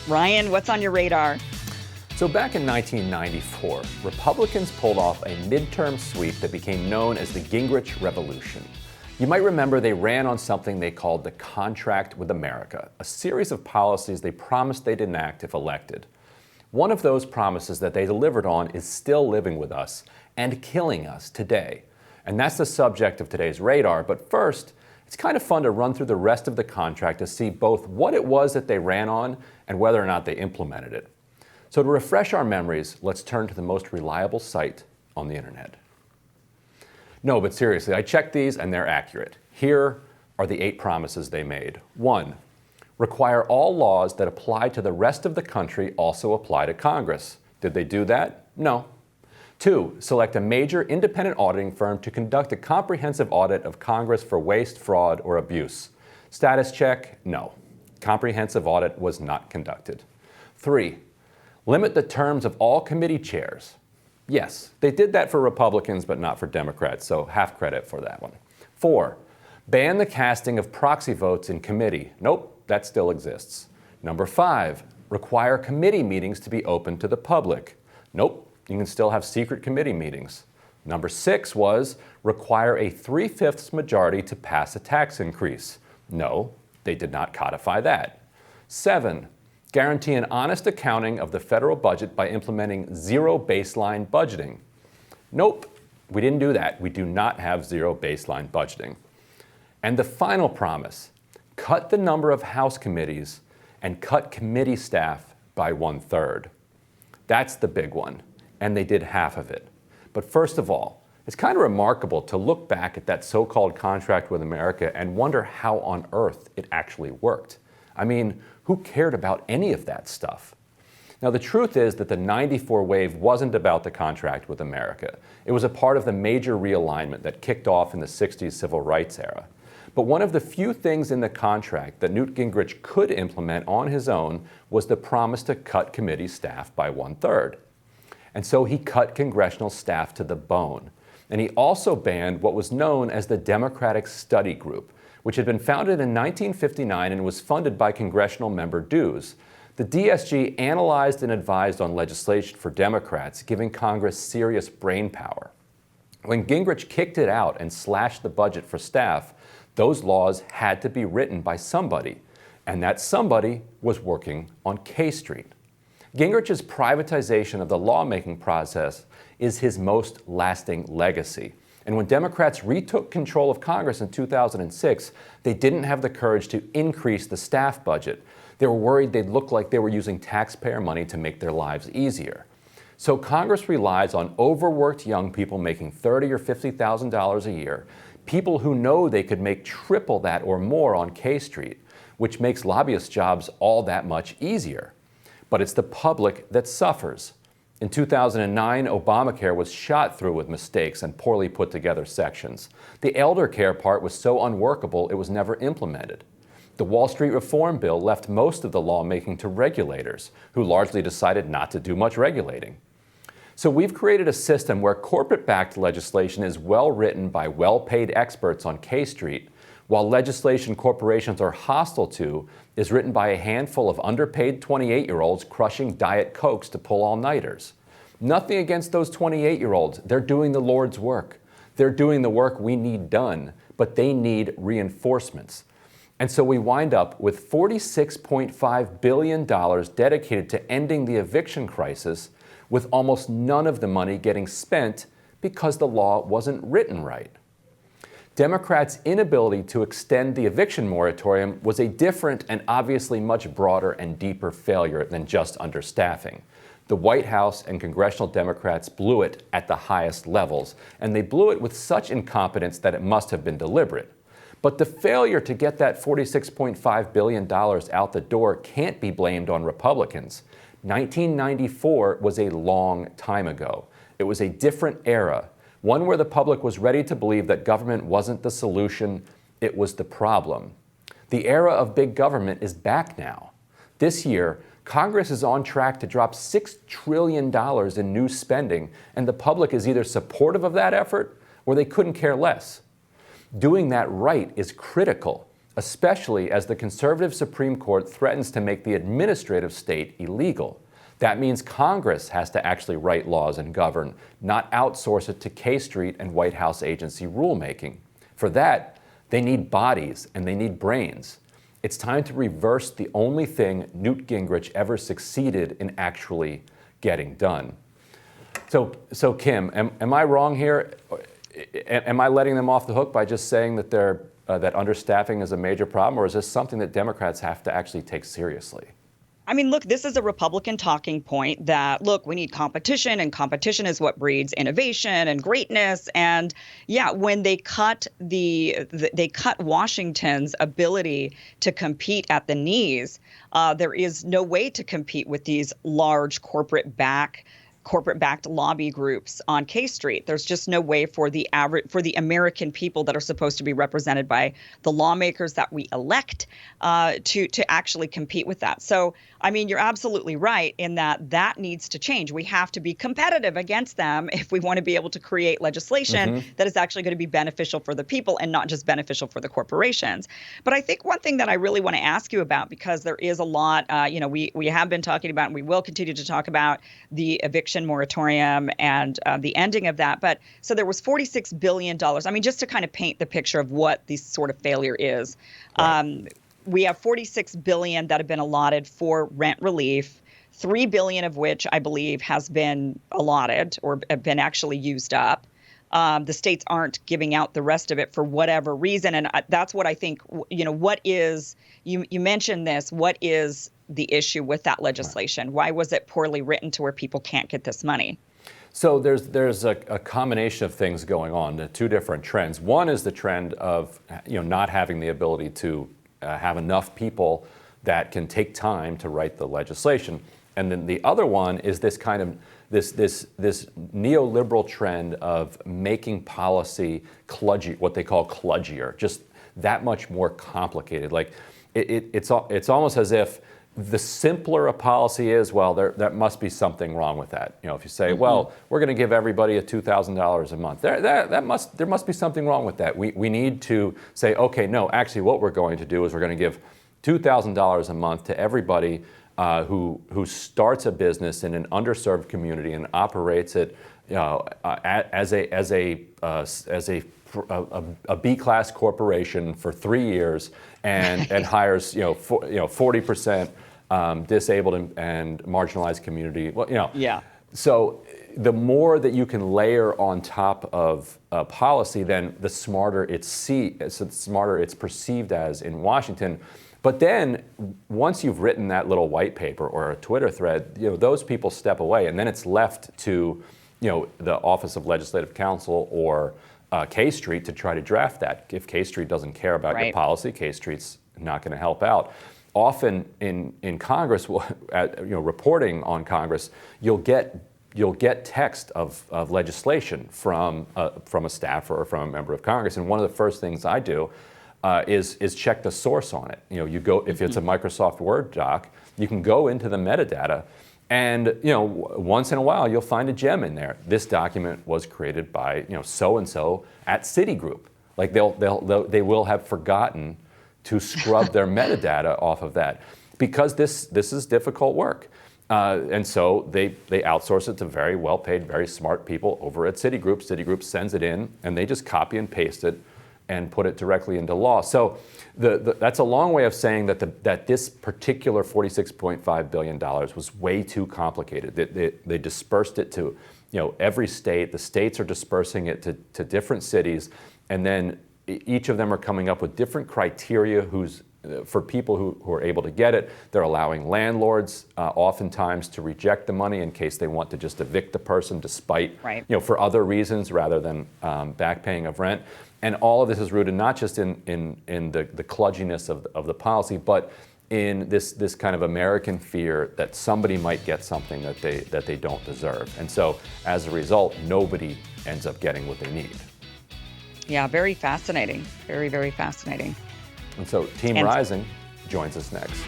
Ryan, what's on your radar? So back in 1994, Republicans pulled off a midterm sweep that became known as the Gingrich Revolution. You might remember they ran on something they called the Contract with America, a series of policies they promised they'd enact if elected. One of those promises that they delivered on is still living with us and killing us today. And that's the subject of today's radar. But first, it's kind of fun to run through the rest of the contract to see both what it was that they ran on and whether or not they implemented it. So to refresh our memories, let's turn to the most reliable site on the internet. No, but seriously, I checked these and they're accurate. Here are the 8 promises they made. 1, require all laws that apply to the rest of the country also apply to Congress. Did they do that? No. 2, select a major independent auditing firm to conduct a comprehensive audit of Congress for waste, fraud, or abuse. Status check? No. Comprehensive audit was not conducted. 3, limit the terms of all committee chairs. Yes, they did that for Republicans, but not for Democrats, so half credit for that one. 4, ban the casting of proxy votes in committee. Nope, that still exists. Number 5, require committee meetings to be open to the public. Nope, you can still have secret committee meetings. Number 6 was require a 3/5 majority to pass a tax increase. No, they did not codify that. 7, guarantee an honest accounting of the federal budget by implementing zero baseline budgeting. Nope, we didn't do that. We do not have zero baseline budgeting. And the final promise, cut the number of House committees and cut committee staff by 1/3. That's the big one, and they did half of it. But first of all, it's kind of remarkable to look back at that so-called contract with America and wonder how on earth it actually worked. I mean, who cared about any of that stuff? Now, the truth is that the '94 wave wasn't about the contract with America. It was a part of the major realignment that kicked off in the '60s civil rights era. But one of the few things in the contract that Newt Gingrich could implement on his own was the promise to cut committee staff by 1/3. And so he cut congressional staff to the bone. And he also banned what was known as the Democratic Study Group, which had been founded in 1959 and was funded by congressional member dues. The DSG analyzed and advised on legislation for Democrats, giving Congress serious brainpower. When Gingrich kicked it out and slashed the budget for staff, those laws had to be written by somebody, and that somebody was working on K Street. Gingrich's privatization of the lawmaking process is his most lasting legacy. And when Democrats retook control of Congress in 2006, they didn't have the courage to increase the staff budget. They were worried they'd look like they were using taxpayer money to make their lives easier. So Congress relies on overworked young people making $30,000 or $50,000 a year, people who know they could make triple that or more on K Street, which makes lobbyist jobs all that much easier. But it's the public that suffers. In 2009, Obamacare was shot through with mistakes and poorly put together sections. The elder care part was so unworkable it was never implemented. The Wall Street Reform Bill left most of the lawmaking to regulators, who largely decided not to do much regulating. So we've created a system where corporate-backed legislation is well written by well-paid experts on K Street, while legislation corporations are hostile to is written by a handful of underpaid 28-year-olds crushing Diet Cokes to pull all-nighters. Nothing against those 28-year-olds. They're doing the Lord's work. They're doing the work we need done, but they need reinforcements. And so we wind up with $46.5 billion dedicated to ending the eviction crisis, with almost none of the money getting spent because the law wasn't written right. Democrats' inability to extend the eviction moratorium was a different and obviously much broader and deeper failure than just understaffing. The White House and congressional Democrats blew it at the highest levels, and they blew it with such incompetence that it must have been deliberate. But the failure to get that $46.5 billion out the door can't be blamed on Republicans. 1994 was a long time ago. It was a different era. One where the public was ready to believe that government wasn't the solution, it was the problem. The era of big government is back now. This year, Congress is on track to drop $6 trillion in new spending, and the public is either supportive of that effort or they couldn't care less. Doing that right is critical. especially as the conservative Supreme Court threatens to make the administrative state illegal. That means Congress has to actually write laws and govern, not outsource it to K Street and White House agency rulemaking. For that, they need bodies and they need brains. It's time to reverse the only thing Newt Gingrich ever succeeded in actually getting done. So Kim, am I wrong here? Am I letting them off the hook by just saying that that understaffing is a major problem, or is this something that Democrats have to actually take seriously? I mean, look, this is a Republican talking point that, look, we need competition, and competition is what breeds innovation and greatness. And yeah, when they cut they cut Washington's ability to compete at the knees, there is no way to compete with these large corporate-backed lobby groups on K Street. There's just no way for the American people that are supposed to be represented by the lawmakers that we elect to actually compete with that. So, I mean, you're absolutely right in that needs to change. We have to be competitive against them if we want to be able to create legislation that is actually going to be beneficial for the people and not just beneficial for the corporations. But I think one thing that I really want to ask you about, because there is a lot, we have been talking about, and we will continue to talk about the eviction moratorium and the ending of that. But so there was $46 billion. I mean, just to kind of paint the picture of what this sort of failure is. Right. We have $46 billion that have been allotted for rent relief, $3 billion of which I believe has been allotted or have been actually used up. The states aren't giving out the rest of it for whatever reason. And that's what I think, what is, you mentioned this, what is the issue with that legislation? Why was it poorly written to where people can't get this money? So there's a combination of things going on, the two different trends. One is the trend of not having the ability to have enough people that can take time to write the legislation. And then the other one is this kind of this neoliberal trend of making policy kludgy, what they call kludgier, just that much more complicated. Like it's almost as if the simpler a policy is, well, there must be something wrong with that. If you say, well, we're going to give everybody $2,000 a month, there must be something wrong with that. We need to say, okay, no, actually, what we're going to do is we're going to give $2,000 a month to everybody who starts a business in an underserved community and operates it as a B-class corporation for 3 years and hires 40% disabled and marginalized community. Well, Yeah. So the more that you can layer on top of policy, then the smarter it's perceived as in Washington. But then once you've written that little white paper or a Twitter thread, those people step away, and then it's left to the Office of Legislative Counsel or K Street to try to draft that. If K Street doesn't care about your policy, K Street's not going to help out. Often in Congress, reporting on Congress, you'll get text of legislation from a staffer or from a member of Congress, and one of the first things I do is check the source on it. You go, if it's a Microsoft Word doc, you can go into the metadata, and once in a while you'll find a gem in there. This document was created by so and so at Citigroup. Like they will have forgotten to scrub their metadata off of that, because this is difficult work. And so they outsource it to very well-paid, very smart people over at Citigroup. Citigroup sends it in, and they just copy and paste it and put it directly into law. So that's a long way of saying that this particular $46.5 billion was way too complicated. They dispersed it to every state. The states are dispersing it to different cities, and then each of them are coming up with different criteria for people who are able to get it. They're allowing landlords oftentimes to reject the money in case they want to just evict the person despite, for other reasons rather than back paying of rent. And all of this is rooted not just in the kludginess of the policy, but in this kind of American fear that somebody might get something that they don't deserve. And so as a result, nobody ends up getting what they need. Yeah, very fascinating. Very, very fascinating. And so Team Rising joins us next.